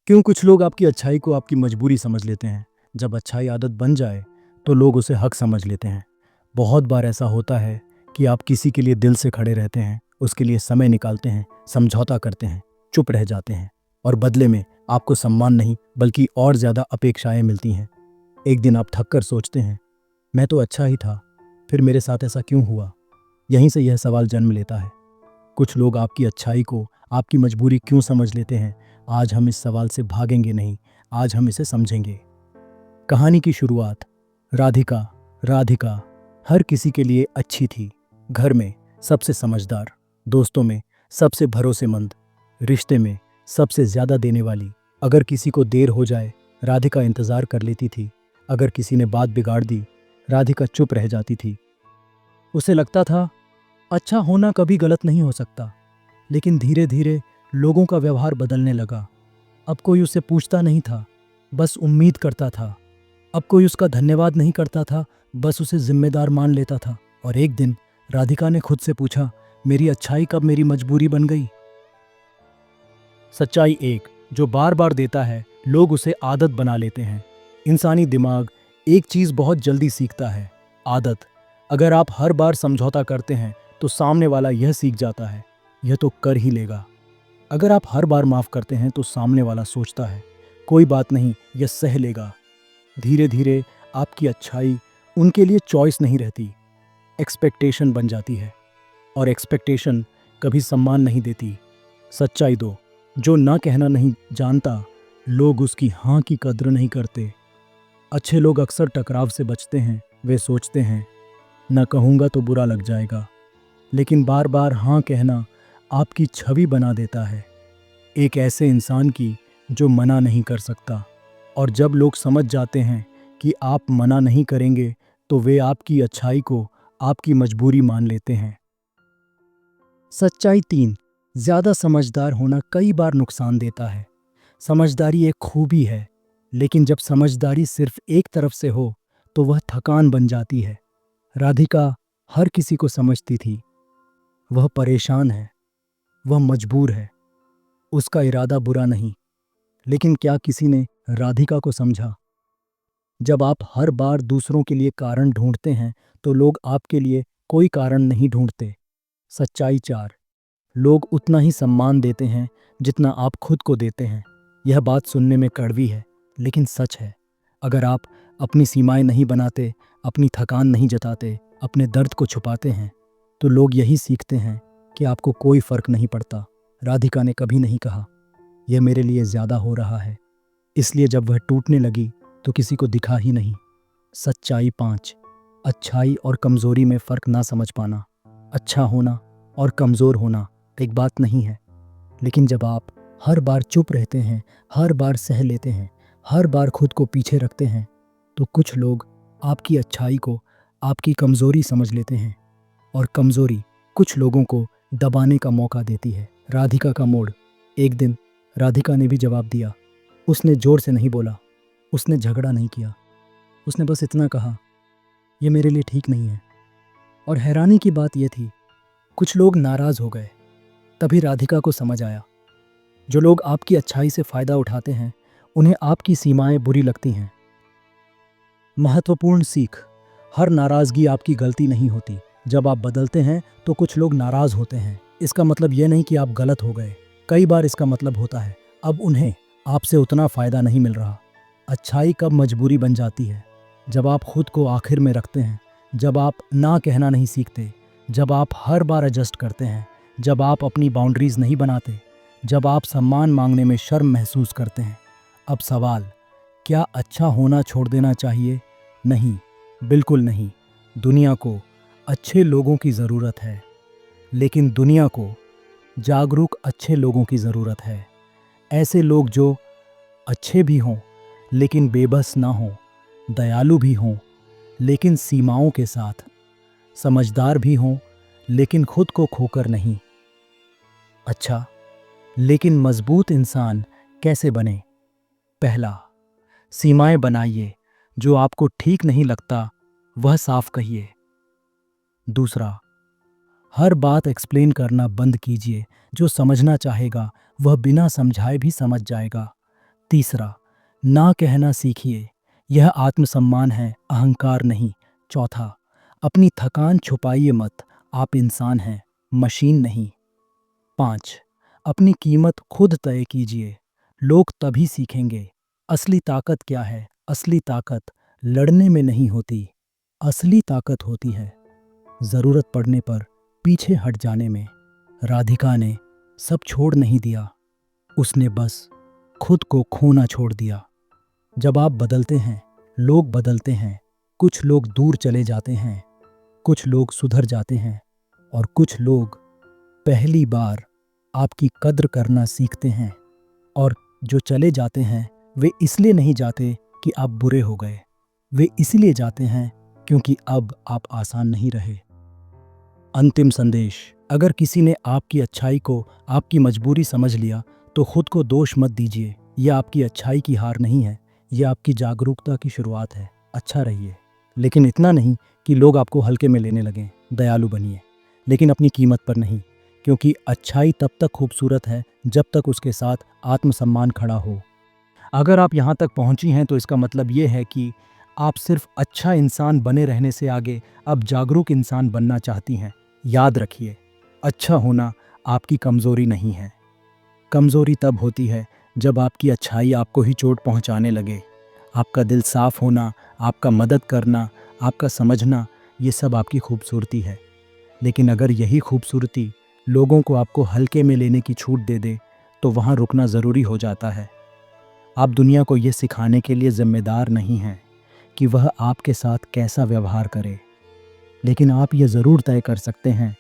क्यों कुछ लोग आपकी अच्छाई को आपकी मजबूरी समझ लेते हैं। जब अच्छाई आदत बन जाए तो लोग उसे हक समझ लेते हैं। बहुत बार ऐसा होता है कि आप किसी के लिए दिल से खड़े रहते हैं, उसके लिए समय निकालते हैं, समझौता करते हैं, चुप रह जाते हैं और बदले में आपको सम्मान नहीं बल्कि और ज़्यादा अपेक्षाएं मिलती हैं। एक दिन आप थक कर सोचते हैं, मैं तो अच्छा ही था, फिर मेरे साथ ऐसा क्यों हुआ। यहीं से यह सवाल जन्म लेता है, कुछ लोग आपकी अच्छाई को आपकी मजबूरी क्यों समझ लेते हैं। आज हम इस सवाल से भागेंगे नहीं, आज हम इसे समझेंगे। कहानी की शुरुआत। राधिका राधिका हर किसी के लिए अच्छी थी। घर में सबसे समझदार, दोस्तों में सबसे भरोसेमंद, रिश्ते में सबसे ज़्यादा देने वाली। अगर किसी को देर हो जाए, राधिका इंतज़ार कर लेती थी। अगर किसी ने बात बिगाड़ दी, राधिका चुप रह जाती थी। उसे लगता था अच्छा होना कभी गलत नहीं हो सकता। लेकिन धीरे धीरे लोगों का व्यवहार बदलने लगा। अब कोई उससे पूछता नहीं था, बस उम्मीद करता था। अब कोई उसका धन्यवाद नहीं करता था, बस उसे जिम्मेदार मान लेता था। और एक दिन राधिका ने खुद से पूछा, मेरी अच्छाई कब मेरी मजबूरी बन गई। सच्चाई एक, जो बार बार देता है लोग उसे आदत बना लेते हैं। इंसानी दिमाग एक चीज़ बहुत जल्दी सीखता है, आदत। अगर आप हर बार समझौता करते हैं तो सामने वाला यह सीख जाता है, यह तो कर ही लेगा। अगर आप हर बार माफ़ करते हैं तो सामने वाला सोचता है, कोई बात नहीं, यह सह लेगा। धीरे धीरे आपकी अच्छाई उनके लिए चॉइस नहीं रहती, एक्सपेक्टेशन बन जाती है। और एक्सपेक्टेशन कभी सम्मान नहीं देती। सच्चाई दो, जो ना कहना नहीं जानता, लोग उसकी हाँ की कद्र नहीं करते। अच्छे लोग अक्सर टकराव से बचते हैं। वे सोचते हैं, न कहूँगा तो बुरा लग जाएगा। लेकिन बार बार हाँ कहना आपकी छवि बना देता है, एक ऐसे इंसान की जो मना नहीं कर सकता। और जब लोग समझ जाते हैं कि आप मना नहीं करेंगे तो वे आपकी अच्छाई को आपकी मजबूरी मान लेते हैं। सच्चाई तीन, ज़्यादा समझदार होना कई बार नुकसान देता है। समझदारी एक खूबी है, लेकिन जब समझदारी सिर्फ एक तरफ से हो तो वह थकान बन जाती है। राधिका हर किसी को समझती थी। वह परेशान है, वह मजबूर है, उसका इरादा बुरा नहीं। लेकिन क्या किसी ने राधिका को समझा। जब आप हर बार दूसरों के लिए कारण ढूंढते हैं तो लोग आपके लिए कोई कारण नहीं ढूंढते। सच्चाई चार, लोग उतना ही सम्मान देते हैं जितना आप खुद को देते हैं। यह बात सुनने में कड़वी है, लेकिन सच है। अगर आप अपनी सीमाएं नहीं बनाते, अपनी थकान नहीं जताते, अपने दर्द को छुपाते हैं, तो लोग यही सीखते हैं कि आपको कोई फर्क नहीं पड़ता। राधिका ने कभी नहीं कहा, यह मेरे लिए ज़्यादा हो रहा है, इसलिए जब वह टूटने लगी तो किसी को दिखा ही नहीं। सच्चाई पाँच, अच्छाई और कमज़ोरी में फ़र्क ना समझ पाना। अच्छा होना और कमज़ोर होना एक बात नहीं है, लेकिन जब आप हर बार चुप रहते हैं, हर बार सह लेते हैं, हर बार खुद को पीछे रखते हैं, तो कुछ लोग आपकी अच्छाई को आपकी कमज़ोरी समझ लेते हैं। और कमज़ोरी कुछ लोगों को दबाने का मौका देती है। राधिका का मोड़। एक दिन राधिका ने भी जवाब दिया। उसने ज़ोर से नहीं बोला, उसने झगड़ा नहीं किया, उसने बस इतना कहा, यह मेरे लिए ठीक नहीं है। और हैरानी की बात यह थी, कुछ लोग नाराज़ हो गए। तभी राधिका को समझ आया, जो लोग आपकी अच्छाई से फ़ायदा उठाते हैं उन्हें आपकी सीमाएं बुरी लगती हैं। महत्वपूर्ण सीख, हर नाराज़गी आपकी गलती नहीं होती। जब आप बदलते हैं तो कुछ लोग नाराज़ होते हैं, इसका मतलब यह नहीं कि आप गलत हो गए। कई बार इसका मतलब होता है अब उन्हें आपसे उतना फ़ायदा नहीं मिल रहा। अच्छाई कब मजबूरी बन जाती है, जब आप खुद को आखिर में रखते हैं, जब आप ना कहना नहीं सीखते, जब आप हर बार एडजस्ट करते हैं, जब आप अपनी बाउंड्रीज़ नहीं बनाते, जब आप सम्मान मांगने में शर्म महसूस करते हैं। अब सवाल, क्या अच्छा होना छोड़ देना चाहिए? नहीं, बिल्कुल नहीं। दुनिया को अच्छे लोगों की ज़रूरत है, लेकिन दुनिया को जागरूक अच्छे लोगों की ज़रूरत है। ऐसे लोग जो अच्छे भी हों लेकिन बेबस ना हों, दयालु भी हों लेकिन सीमाओं के साथ, समझदार भी हों लेकिन खुद को खोकर नहीं। अच्छा, लेकिन मजबूत इंसान कैसे बने? पहला, सीमाएं बनाइए। जो आपको ठीक नहीं लगता वह साफ कहिए। दूसरा, हर बात एक्सप्लेन करना बंद कीजिए। जो समझना चाहेगा वह बिना समझाए भी समझ जाएगा। तीसरा, ना कहना सीखिए। यह आत्मसम्मान है, अहंकार नहीं। चौथा, अपनी थकान छुपाइए मत। आप इंसान हैं, मशीन नहीं। 5, अपनी कीमत खुद तय कीजिए। लोग तभी सीखेंगे। असली ताकत क्या है? असली ताकत लड़ने में नहीं होती। असली ताकत होती है ज़रूरत पड़ने पर पीछे हट जाने में। राधिका ने सब छोड़ नहीं दिया, उसने बस खुद को खोना छोड़ दिया। जब आप बदलते हैं, लोग बदलते हैं। कुछ लोग दूर चले जाते हैं, कुछ लोग सुधर जाते हैं, और कुछ लोग पहली बार आपकी कद्र करना सीखते हैं। और जो चले जाते हैं वे इसलिए नहीं जाते कि आप बुरे हो गए, वे इसलिए जाते हैं क्योंकि अब आप आसान नहीं रहे। अंतिम संदेश, अगर किसी ने आपकी अच्छाई को आपकी मजबूरी समझ लिया तो खुद को दोष मत दीजिए। यह आपकी अच्छाई की हार नहीं है, यह आपकी जागरूकता की शुरुआत है। अच्छा रहिए, लेकिन इतना नहीं कि लोग आपको हल्के में लेने लगें। दयालु बनिए, लेकिन अपनी कीमत पर नहीं, क्योंकि अच्छाई तब तक खूबसूरत है जब तक उसके साथ आत्मसम्मान खड़ा हो। अगर आप यहाँ तक पहुँची हैं तो इसका मतलब ये है कि आप सिर्फ अच्छा इंसान बने रहने से आगे अब जागरूक इंसान बनना चाहती हैं। याद रखिए, अच्छा होना आपकी कमज़ोरी नहीं है। कमज़ोरी तब होती है जब आपकी अच्छाई आपको ही चोट पहुँचाने लगे। आपका दिल साफ होना, आपका मदद करना, आपका समझना, ये सब आपकी खूबसूरती है। लेकिन अगर यही खूबसूरती लोगों को आपको हल्के में लेने की छूट दे दे तो वहाँ रुकना ज़रूरी हो जाता है। आप दुनिया को ये सिखाने के लिए जिम्मेदार नहीं हैं कि वह आपके साथ कैसा व्यवहार करे, लेकिन आप ये ज़रूर तय कर सकते हैं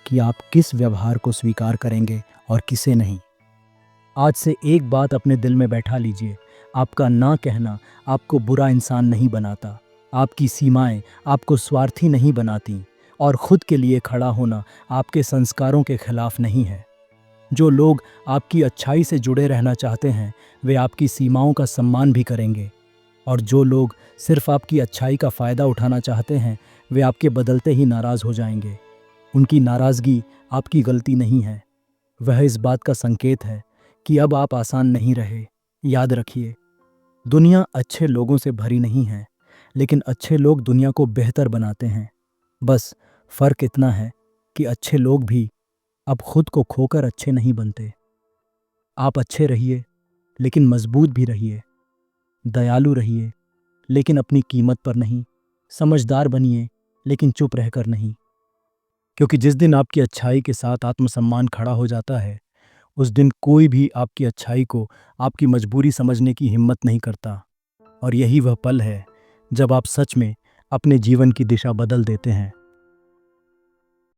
कि आप किस व्यवहार को स्वीकार करेंगे और किसे नहीं। आज से एक बात अपने दिल में बैठा लीजिए, आपका ना कहना आपको बुरा इंसान नहीं बनाता। आपकी सीमाएं आपको स्वार्थी नहीं बनाती, और खुद के लिए खड़ा होना आपके संस्कारों के खिलाफ नहीं है। जो लोग आपकी अच्छाई से जुड़े रहना चाहते हैं वे आपकी सीमाओं का सम्मान भी करेंगे, और जो लोग सिर्फ आपकी अच्छाई का फ़ायदा उठाना चाहते हैं वे आपके बदलते ही नाराज़ हो जाएंगे। उनकी नाराज़गी आपकी गलती नहीं है, वह इस बात का संकेत है कि अब आप आसान नहीं रहे। याद रखिए, दुनिया अच्छे लोगों से भरी नहीं है, लेकिन अच्छे लोग दुनिया को बेहतर बनाते हैं। बस फ़र्क इतना है कि अच्छे लोग भी अब खुद को खोकर अच्छे नहीं बनते। आप अच्छे रहिए, लेकिन मजबूत भी रहिए। दयालु रहिए, लेकिन अपनी कीमत पर नहीं। समझदार बनिए, लेकिन चुप रहकर नहीं। क्योंकि जिस दिन आपकी अच्छाई के साथ आत्मसम्मान खड़ा हो जाता है, उस दिन कोई भी आपकी अच्छाई को आपकी मजबूरी समझने की हिम्मत नहीं करता। और यही वह पल है जब आप सच में अपने जीवन की दिशा बदल देते हैं।